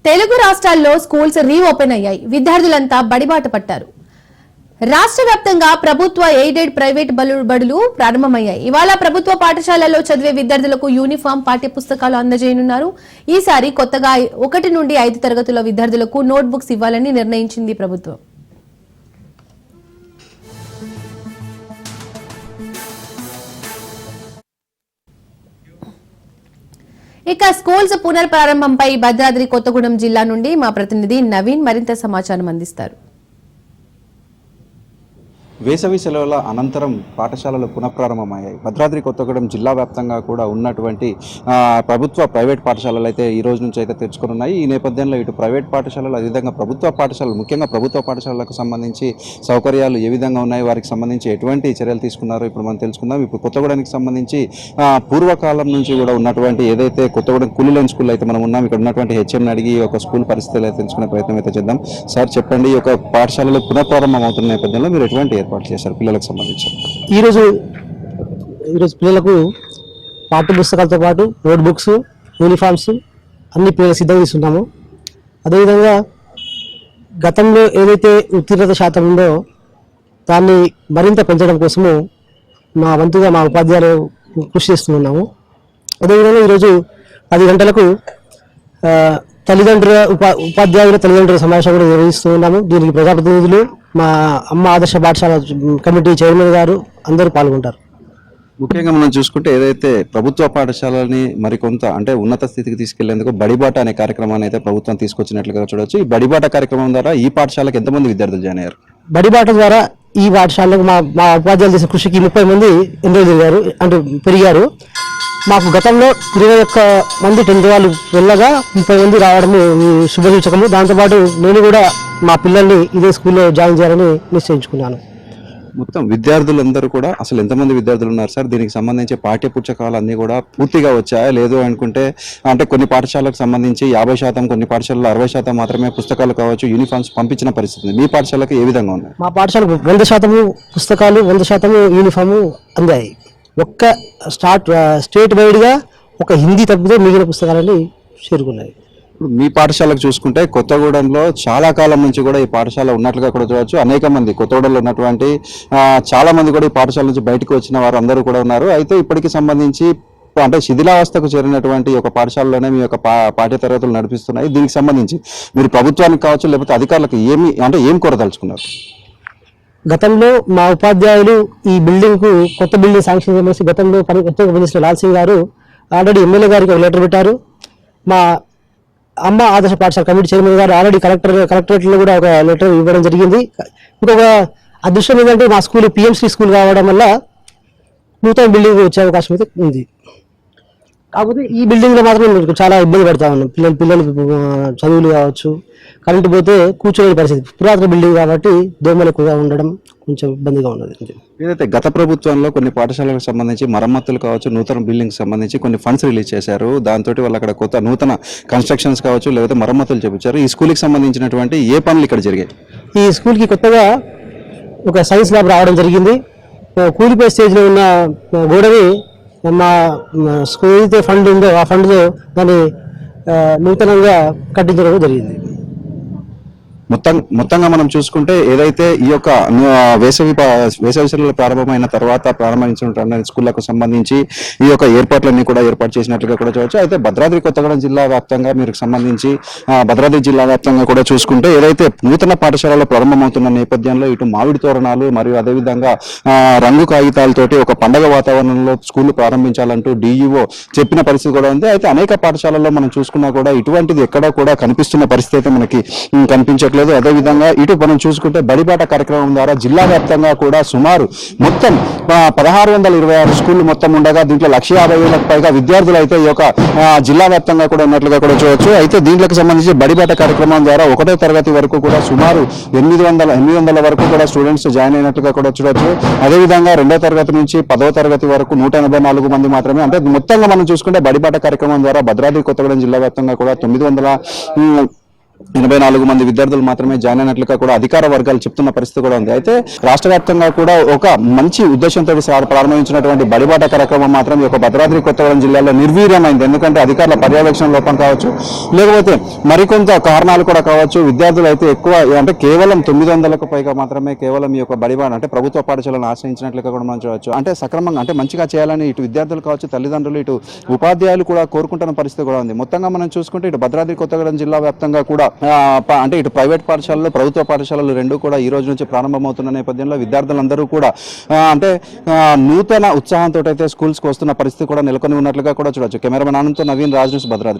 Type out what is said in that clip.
తెలుగు రాష్ట్రాల్లో schools reopen అయ్యాయి. విద్యార్థులంతా బడిబాట పట్టారు. రాష్ట్ర వ్యాప్తంగా ప్రభుత్వ ఎయిడెడ్ ప్రైవేట్ బడులు ప్రారంభమయ్యాయి. ఇవాళ ప్రభుత్వ పాఠశాలల్లో చదివే విద్యార్థులకు యూనిఫామ్, పాఠ్య పుస్తకాలు అందజేయనున్నారు. ఈసారి కొత్తగా 1 నుండి 5 తరగతుల విద్యార్థులకు నోట్బుక్స్ ఇవ్వాలని నిర్ణయించింది ప్రభుత్వం. ఇక స్కూల్స్ పునర్ప్రారంభంపై భద్రాద్రి కొత్తగూడెం జిల్లా నుండి మా ప్రతినిధి నవీన్ మరింత సమాచారం అందిస్తారు. వేసవి సెలవుల అనంతరం పాఠశాలలు పునఃప్రారంభమయ్యాయి. భద్రాద్రి కొత్తగూడెం జిల్లా వ్యాప్తంగా కూడా ఉన్నటువంటి ప్రభుత్వ ప్రైవేట్ పాఠశాలలు అయితే ఈ రోజు నుంచి అయితే తెరుచుకున్నాయి. ఈ నేపథ్యంలో ఇటు ప్రైవేట్ పాఠశాలలు అదేవిధంగా ప్రభుత్వ పాఠశాలలు, ముఖ్యంగా ప్రభుత్వ పాఠశాలలకు సంబంధించి సౌకర్యాలు ఏ విధంగా ఉన్నాయి, వారికి సంబంధించి ఎటువంటి చర్యలు తీసుకున్నారో ఇప్పుడు మనం తెలుసుకుందాం. ఇప్పుడు కొత్తగూడెంకి సంబంధించి పూర్వకాలం నుంచి కూడా ఉన్నటువంటి ఏదైతే కొత్తగూడెం కూలీలైన్ స్కూల్ అయితే మనం ఉన్నాం, ఇక్కడ ఉన్నటువంటి హెచ్ఎంని అడిగి ఒక స్కూల్ పరిస్థితులు అయితే తెలుసుకునే ప్రయత్నం అయితే చేద్దాం. సార్ చెప్పండి, ఈ యొక్క పాఠశాలలు పునఃప్రారంభం అవుతున్న నేపథ్యంలో మీరు ఎటువంటి చేశారు పిల్లలకు సంబంధించి? ఈరోజు పిల్లలకు పాఠ్య పుస్తకాలతో పాటు నోట్ బుక్స్, యూనిఫామ్స్ అన్ని పిల్లలు సిద్ధంగా ఇస్తున్నాము. అదేవిధంగా గతంలో ఏదైతే ఉత్తీర్ణత శాతం ఉందో దాన్ని మరింత పెంచడం కోసము మా వంతుగా మా ఉపాధ్యాయులు కృషి చేస్తున్నాము. అదేవిధంగా ఈరోజు 10 గంటలకు ఉపాధ్యాయుల తల్లిదండ్రుల సమావేశం కూడా నిర్వహిస్తూ ఉన్నాము. దీనికి ప్రజాప్రతినిధులు, మా అమ్మ ఆదర్శ పాఠశాల కమిటీ చైర్మన్ గారు అందరూ పాల్గొంటారు. ముఖ్యంగా మనం చూసుకుంటే ఏదైతే ప్రభుత్వ పాఠశాలని మరికొంత అంటే ఉన్నత స్థితికి తీసుకెళ్లేందుకు బడిబాట అనే కార్యక్రమాన్ని అయితే ప్రభుత్వం తీసుకొచ్చినట్లుగా చూడవచ్చు. ఈ బడిబాట కార్యక్రమం ద్వారా ఈ పాఠశాలకు ఎంతమంది విద్యార్థులు జాయిన్ అయ్యారు? బడిబాట ద్వారా ఈ పాఠశాలకు మా ఉపాధ్యాయులు చేసిన కృషికి 30 మంది పెరిగారు. మాకు గతంలో 21 మంది 10th వాళ్ళు వెళ్ళగా 30 మంది రావడము శుభసూచకము. దాంతోపాటు నేను కూడా మా పిల్లల్ని ఇదే స్కూల్లో జాయిన్ చేయాలని నిశ్చయించుకున్నాను. మొత్తం విద్యార్థులందరూ కూడా అసలు ఎంతమంది విద్యార్థులు ఉన్నారు సార్? దీనికి సంబంధించి పాఠ్య పుస్తకాలు అన్నీ కూడా పూర్తిగా వచ్చాయా? లేదు అనుకుంటే అంటే కొన్ని పాఠశాలకు సంబంధించి 50%, కొన్ని పాఠశాలలో 60% మాత్రమే పుస్తకాలు కావచ్చు, యూనిఫామ్స్ పంపించిన పరిస్థితి. మీ పాఠశాలకు ఏ విధంగా ఉన్నాయి? మా పాఠశాలకు 100% పుస్తకాలు, 100% యూనిఫాము అందాయి. ఒక్క స్టేట్ వైడ్గా ఒక హిందీ తప్పితే మిగిలిన పుస్తకాలని చేరుకున్నాయి. మీ పాఠశాలకు చూసుకుంటే కొత్తగూడెంలో చాలా కాలం నుంచి కూడా ఈ పాఠశాల ఉన్నట్లుగా కూడా చూడవచ్చు. అనేక మంది కొత్తగూడెంలో ఉన్నటువంటి చాలా మంది కూడా ఈ పాఠశాల నుంచి బయటకు వచ్చిన వారు అందరూ కూడా ఉన్నారు. అయితే ఇప్పటికి సంబంధించి అంటే శిథిలావస్థకు చేరినటువంటి ఒక పాఠశాలలోనే మీ యొక్క పాఠ్య తరగతులు నడిపిస్తున్నాయి. దీనికి సంబంధించి మీరు ప్రభుత్వానికి కావచ్చు లేకపోతే అధికారులకు ఏం కోరదలుచుకున్నారు? గతంలో మా ఉపాధ్యాయులు ఈ బిల్డింగ్కు కొత్త బిల్డింగ్ శాంక్షన్ చేసి గతంలో పనిచేసిన లాల్ సింగ్ గారు ఆల్రెడీ ఎమ్మెల్యే గారికి ఒక లెటర్ పెట్టారు. మా అమ్మ ఆదర్శ పాఠశాల కమిటీ చైర్మన్ గారు ఆల్రెడీ కలెక్టరేట్లో కూడా ఒక లెటర్ ఇవ్వడం జరిగింది. ఇంకొక అదృష్టం ఏంటంటే మా స్కూల్ పిఎంసీ స్కూల్ కావడం వల్ల నూతన బిల్డింగ్ వచ్చే అవకాశం అయితే ఉంది. కాకపోతే ఈ బిల్డింగ్లో మాత్రం చాలా ఇబ్బంది పడతా ఉన్నాం. పిల్లలు చదువులు కావచ్చు, కరెంటు పోతే కూర్చోలేని పరిస్థితి. పురాతన బిల్డింగ్ కాబట్టి దోమలు ఎక్కువగా ఉండడం కొంచెం ఇబ్బందిగా ఉన్నది. ఏదైతే గత ప్రభుత్వంలో కొన్ని పాఠశాలకు సంబంధించి మరమ్మతులు కావచ్చు, నూతన బిల్డింగ్ సంబంధించి కొన్ని ఫండ్స్ రిలీజ్ చేశారు. దాంతో వాళ్ళు అక్కడ కొత్త నూతన కన్స్ట్రక్షన్స్ కావచ్చు లేకపోతే మరమ్మతులు చేపించారు. ఈ స్కూల్కి సంబంధించినటువంటి ఏ పనులు ఇక్కడ జరిగాయి? ఈ స్కూల్కి కొత్తగా ఒక సైన్స్ ల్యాబ్ రావడం జరిగింది. కూలిపోయే స్టేజ్లో ఉన్న గోడని మా స్కూల్ అయితే ఫండ్ ఉందో ఆ ఫండ్తో దాన్ని నూతనంగా కట్టించడం జరిగింది. మొత్తంగా మనం చూసుకుంటే ఏదైతే ఈ యొక్క వేసవి సెలవులు ప్రారంభమైన తర్వాత ప్రారంభించినటువంటి స్కూళ్లకు సంబంధించి ఈ యొక్క ఏర్పాట్లన్నీ కూడా ఏర్పాటు చేసినట్లుగా కూడా చూడవచ్చు. అయితే భద్రాద్రి కొత్తగూడెం జిల్లా వ్యాప్తంగా మీరు సంబంధించి భద్రాద్రి జిల్లా వ్యాప్తంగా కూడా చూసుకుంటే ఏదైతే నూతన పాఠశాలలో ప్రారంభమవుతున్న నేపథ్యంలో ఇటు మామిడి తోరణాలు మరియు అదేవిధంగా రంగు కాగితాలతోటి ఒక పండగ వాతావరణంలో స్కూళ్లు ప్రారంభించాలంటూ డిఈఓ చెప్పిన పరిస్థితి కూడా ఉంది. అయితే అనేక పాఠశాలల్లో మనం చూసుకున్నా కూడా ఇటువంటిది ఎక్కడా కూడా కనిపిస్తున్న పరిస్థితి అయితే మనకి కనిపించట్లేదు. అదేవిధంగా ఇటు మనం చూసుకుంటే బడిబాట కార్యక్రమం ద్వారా జిల్లా వ్యాప్తంగా కూడా సుమారు మొత్తం 1626 స్కూళ్లు మొత్తం ఉండగా దీంట్లో 150,000కు పైగా విద్యార్థులు అయితే ఈ యొక్క జిల్లా వ్యాప్తంగా కూడా ఉన్నట్లుగా కూడా చూడవచ్చు. అయితే దీంట్లోకి సంబంధించి బడిబాట కార్యక్రమం ద్వారా 1వ తరగతి వరకు కూడా సుమారు 800 వరకు కూడా స్టూడెంట్స్ జాయిన్ అయినట్లుగా కూడా చూడవచ్చు. అదేవిధంగా 2వ తరగతి నుంచి 10వ తరగతి వరకు 184 మంది మాత్రమే. అంటే మొత్తంగా మనం చూసుకుంటే బడిబాట కార్యక్రమం ద్వారా భద్రాద్రి కొత్తగూడెం జిల్లా వ్యాప్తంగా కూడా 84 మంది విద్యార్థులు మాత్రమే జాయిన్ అయినట్లుగా కూడా అధికార వర్గాలు చెప్తున్న పరిస్థితి కూడా ఉంది. అయితే రాష్ట్ర వ్యాప్తంగా కూడా ఒక మంచి ఉద్దేశంతో ప్రారంభించినటువంటి బడిబాట కార్యక్రమం మాత్రం ఈ యొక్క భద్రాద్రి కొత్తగూడెం జిల్లాలో నిర్వీర్యమైంది. ఎందుకంటే అధికారుల పర్యవేక్షణ లోపం కావచ్చు, లేకపోతే మరికొంత కారణాలు కూడా కావచ్చు. విద్యార్థులు అయితే ఎక్కువ అంటే కేవలం 900కు పైగా మాత్రమే కేవలం ఈ యొక్క బడిబాట అంటే ప్రభుత్వ పాఠశాలను ఆశ్రయించినట్లుగా కూడా మనం చూడవచ్చు. అంటే సక్రమంగా అంటే మంచిగా చేయాలని ఇటు విద్యార్థులు కావచ్చు, తల్లిదండ్రులు, ఇటు ఉపాధ్యాయులు కూడా కోరుకుంటున్న పరిస్థితి కూడా ఉంది. మొత్తంగా మనం చూసుకుంటే ఇటు భద్రాద్రి కొత్తగూడెం జిల్లా వ్యాప్తంగా కూడా అంటే ఇటు ప్రైవేట్ పాఠశాలలు, ప్రభుత్వ పాఠశాలలు రెండు కూడా ఈ రోజు నుంచి ప్రారంభమవుతున్న నేపథ్యంలో విద్యార్థులందరూ కూడా అంటే నూతన ఉత్సాహంతో అయితే స్కూల్స్కి వస్తున్న పరిస్థితి కూడా నెలకొని ఉన్నట్లుగా కూడా చూడొచ్చు. కెమెరామెన్ ఆనంద్తో నవీన్, రాజ్ న్యూస్, భద్రాద్రి.